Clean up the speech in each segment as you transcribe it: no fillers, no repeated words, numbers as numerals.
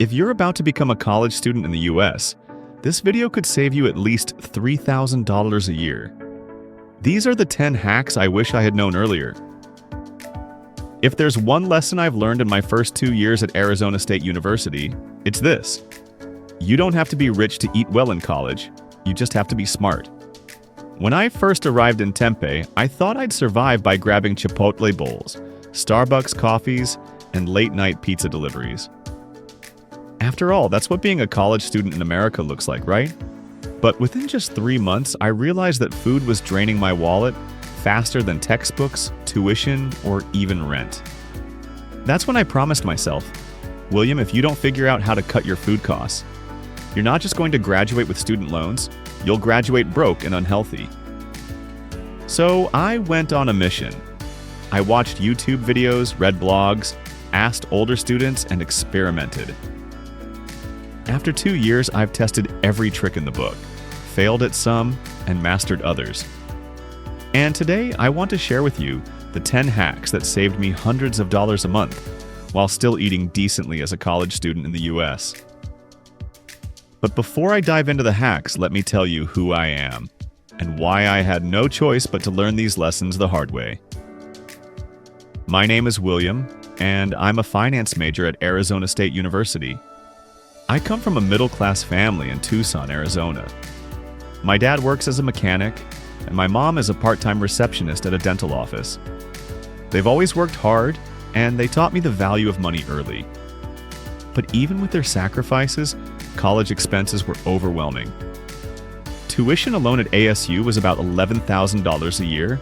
If you're about to become a college student in the US, this video could save you at least $3,000 a year. These are the 10 hacks I wish I had known earlier. If there's one lesson I've learned in my first 2 years at Arizona State University, it's this. You don't have to be rich to eat well in college, you just have to be smart. When I first arrived in Tempe, I thought I'd survive by grabbing Chipotle bowls, Starbucks coffees, and late-night pizza deliveries. After all, that's what being a college student in America looks like, right? But within just 3 months, I realized that food was draining my wallet faster than textbooks, tuition, or even rent. That's when I promised myself, William, if you don't figure out how to cut your food costs, you're not just going to graduate with student loans, you'll graduate broke and unhealthy. So I went on a mission. I watched YouTube videos, read blogs, asked older students, and experimented. After 2 years, I've tested every trick in the book, failed at some, and mastered others. And today, I want to share with you the 10 hacks that saved me hundreds of dollars a month while still eating decently as a college student in the US. But before I dive into the hacks, let me tell you who I am and why I had no choice but to learn these lessons the hard way. My name is William, and I'm a finance major at Arizona State University. I come from a middle-class family in Tucson, Arizona. My dad works as a mechanic, and my mom is a part-time receptionist at a dental office. They've always worked hard, and they taught me the value of money early. But even with their sacrifices, college expenses were overwhelming. Tuition alone at ASU was about $11,000 a year,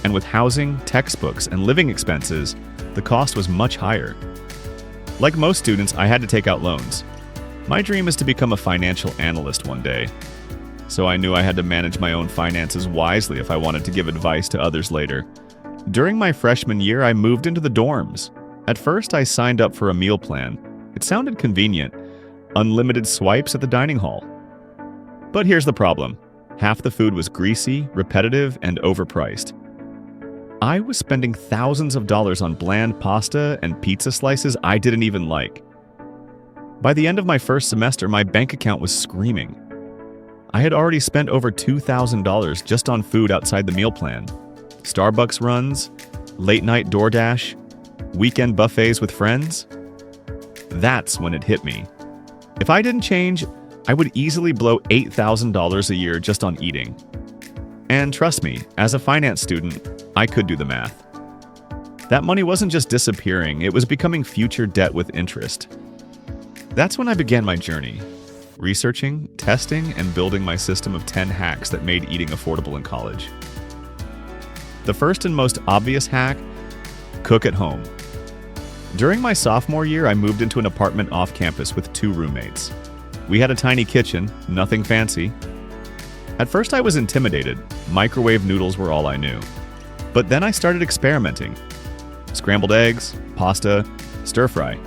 and with housing, textbooks, and living expenses, the cost was much higher. Like most students, I had to take out loans. My dream is to become a financial analyst one day, so I knew I had to manage my own finances wisely if I wanted to give advice to others later. During my freshman year, I moved into the dorms. At first, I signed up for a meal plan. It sounded convenient. Unlimited swipes at the dining hall. But here's the problem. Half the food was greasy, repetitive, and overpriced. I was spending thousands of dollars on bland pasta and pizza slices I didn't even like. By the end of my first semester, my bank account was screaming. I had already spent over $2,000 just on food outside the meal plan. Starbucks runs, late-night DoorDash, weekend buffets with friends. That's when it hit me. If I didn't change, I would easily blow $8,000 a year just on eating. And trust me, as a finance student, I could do the math. That money wasn't just disappearing, it was becoming future debt with interest. That's when I began my journey, researching, testing, and building my system of 10 hacks that made eating affordable in college. The first and most obvious hack, cook at home. During my sophomore year, I moved into an apartment off campus with 2 roommates. We had a tiny kitchen, nothing fancy. At first I was intimidated. Microwave noodles were all I knew. But then I started experimenting. Scrambled eggs, pasta, stir fry.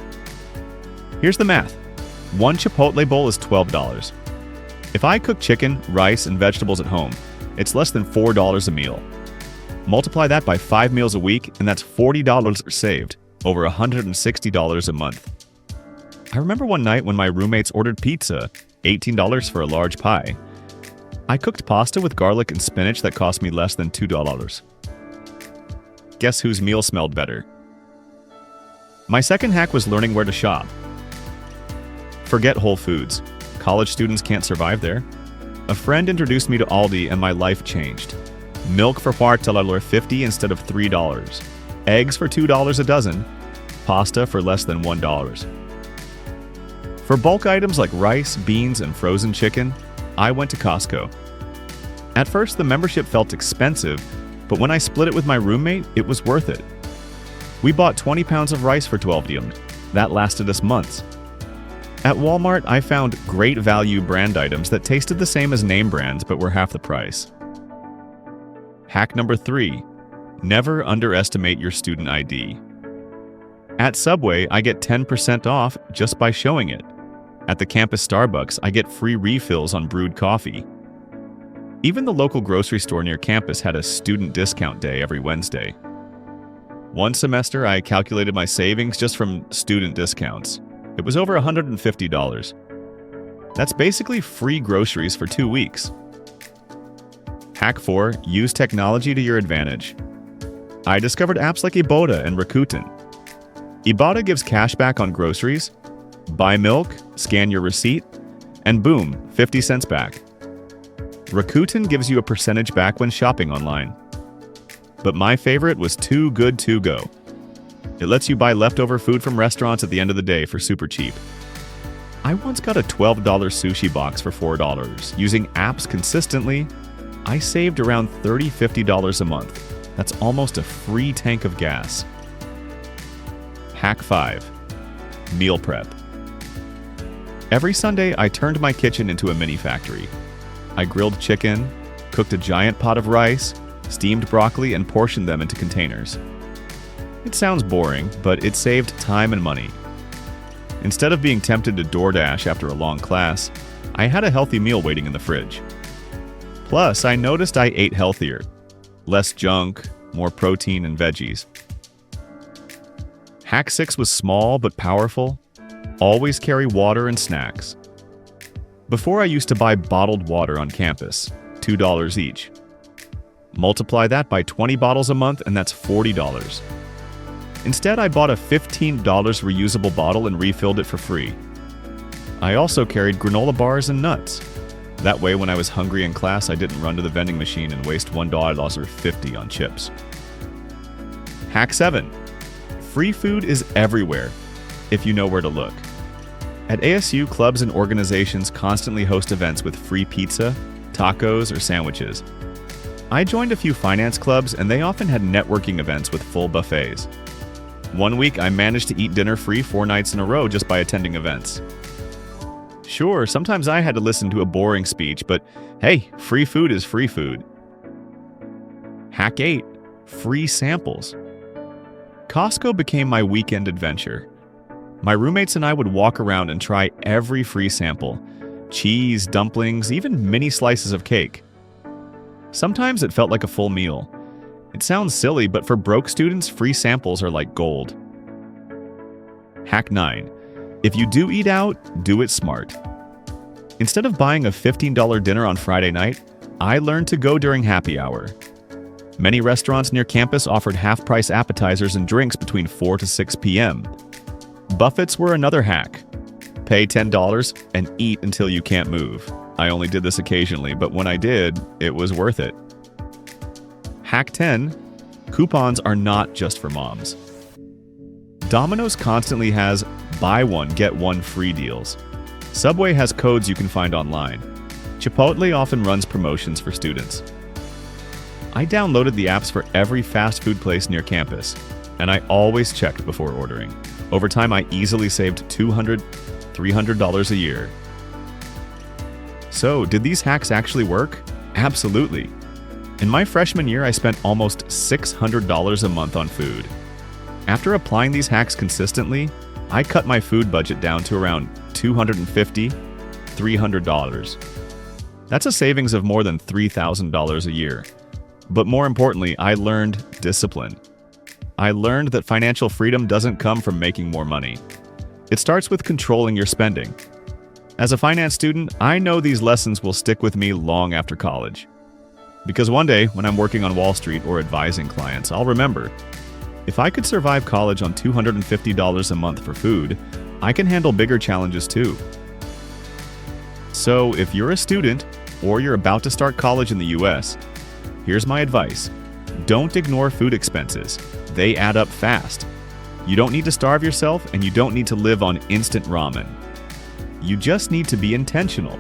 Here's the math. 1 Chipotle bowl is $12. If I cook chicken, rice, and vegetables at home, it's less than $4 a meal. Multiply that by 5 meals a week, and that's $40 saved, over $160 a month. I remember one night when my roommates ordered pizza, $18 for a large pie. I cooked pasta with garlic and spinach that cost me less than $2. Guess whose meal smelled better? My second hack was learning where to shop. Forget Whole Foods. College students can't survive there. A friend introduced me to Aldi and my life changed. Milk for $4.50 instead of $3. Eggs for $2 a dozen. Pasta for less than $1. For bulk items like rice, beans, and frozen chicken, I went to Costco. At first, the membership felt expensive, but when I split it with my roommate, it was worth it. We bought 20 pounds of rice for $12. That lasted us months. At Walmart, I found great value brand items that tasted the same as name brands but were half the price. Hack number 3. Never underestimate your student ID. At Subway, I get 10% off just by showing it. At the campus Starbucks, I get free refills on brewed coffee. Even the local grocery store near campus had a student discount day every Wednesday. One semester, I calculated my savings just from student discounts. It was over $150. That's basically free groceries for 2 weeks. Hack 4. Use technology to your advantage. I discovered apps like Ibotta and Rakuten. Ibotta gives cash back on groceries. Buy milk, scan your receipt, and boom, 50 cents back. Rakuten gives you a percentage back when shopping online. But my favorite was Too Good To Go. It lets you buy leftover food from restaurants at the end of the day for super cheap. I once got a $12 sushi box for $4. Using apps consistently, I saved around $30–50 a month. That's almost a free tank of gas. Hack 5. Meal prep. Every Sunday, I turned my kitchen into a mini factory. I grilled chicken, cooked a giant pot of rice, steamed broccoli, and portioned them into containers. It sounds boring, but it saved time and money. Instead of being tempted to DoorDash after a long class, I had a healthy meal waiting in the fridge. Plus, I noticed I ate healthier. Less junk, more protein and veggies. Hack 6 was small but powerful. Always carry water and snacks. Before, I used to buy bottled water on campus, $2 each. Multiply that by 20 bottles a month and that's $40. Instead, I bought a $15 reusable bottle and refilled it for free. I also carried granola bars and nuts. That way, when I was hungry in class, I didn't run to the vending machine and waste $1.50 on chips. Hack 7. Free food is everywhere, if you know where to look. At ASU, clubs and organizations constantly host events with free pizza, tacos, or sandwiches. I joined a few finance clubs, and they often had networking events with full buffets. One week, I managed to eat dinner free 4 nights in a row just by attending events. Sure, sometimes I had to listen to a boring speech, but hey, free food is free food. Hack 8. Free samples. Costco became my weekend adventure. My roommates and I would walk around and try every free sample. Cheese, dumplings, even mini slices of cake. Sometimes it felt like a full meal. It sounds silly, but for broke students, free samples are like gold. Hack 9. If you do eat out, do it smart. Instead of buying a $15 dinner on Friday night, I learned to go during happy hour. Many restaurants near campus offered half-price appetizers and drinks between 4 to 6 p.m. Buffets were another hack. Pay $10 and eat until you can't move. I only did this occasionally, but when I did, it was worth it. Hack 10. Coupons are not just for moms. Domino's constantly has buy one, get one free deals. Subway has codes you can find online. Chipotle often runs promotions for students. I downloaded the apps for every fast food place near campus, and I always checked before ordering. Over time, I easily saved $200, $300 a year. So, did these hacks actually work? Absolutely. In my freshman year, I spent almost $600 a month on food. After applying these hacks consistently, I cut my food budget down to around $250, $300. That's a savings of more than $3,000 a year. But more importantly, I learned discipline. I learned that financial freedom doesn't come from making more money. It starts with controlling your spending. As a finance student, I know these lessons will stick with me long after college. Because one day, when I'm working on Wall Street or advising clients, I'll remember, if I could survive college on $250 a month for food, I can handle bigger challenges too. So, if you're a student or you're about to start college in the US, here's my advice. Don't ignore food expenses. They add up fast. You don't need to starve yourself, and you don't need to live on instant ramen. You just need to be intentional.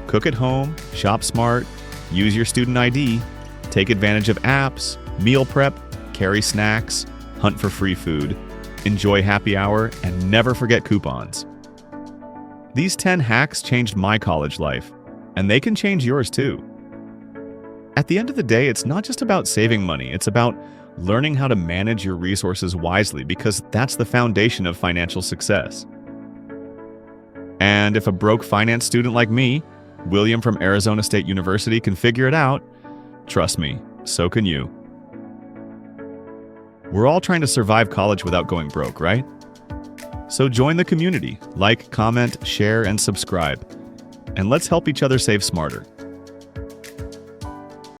Cook at home, shop smart, use your student ID, take advantage of apps, meal prep, carry snacks, hunt for free food, enjoy happy hour, and never forget coupons. These 10 hacks changed my college life, and they can change yours too. At the end of the day, it's not just about saving money, it's about learning how to manage your resources wisely, because that's the foundation of financial success. And if a broke finance student like me, William from Arizona State University, can figure it out, trust me, so can you. We're all trying to survive college without going broke, right? So join the community, like, comment, share, and subscribe. And let's help each other save smarter.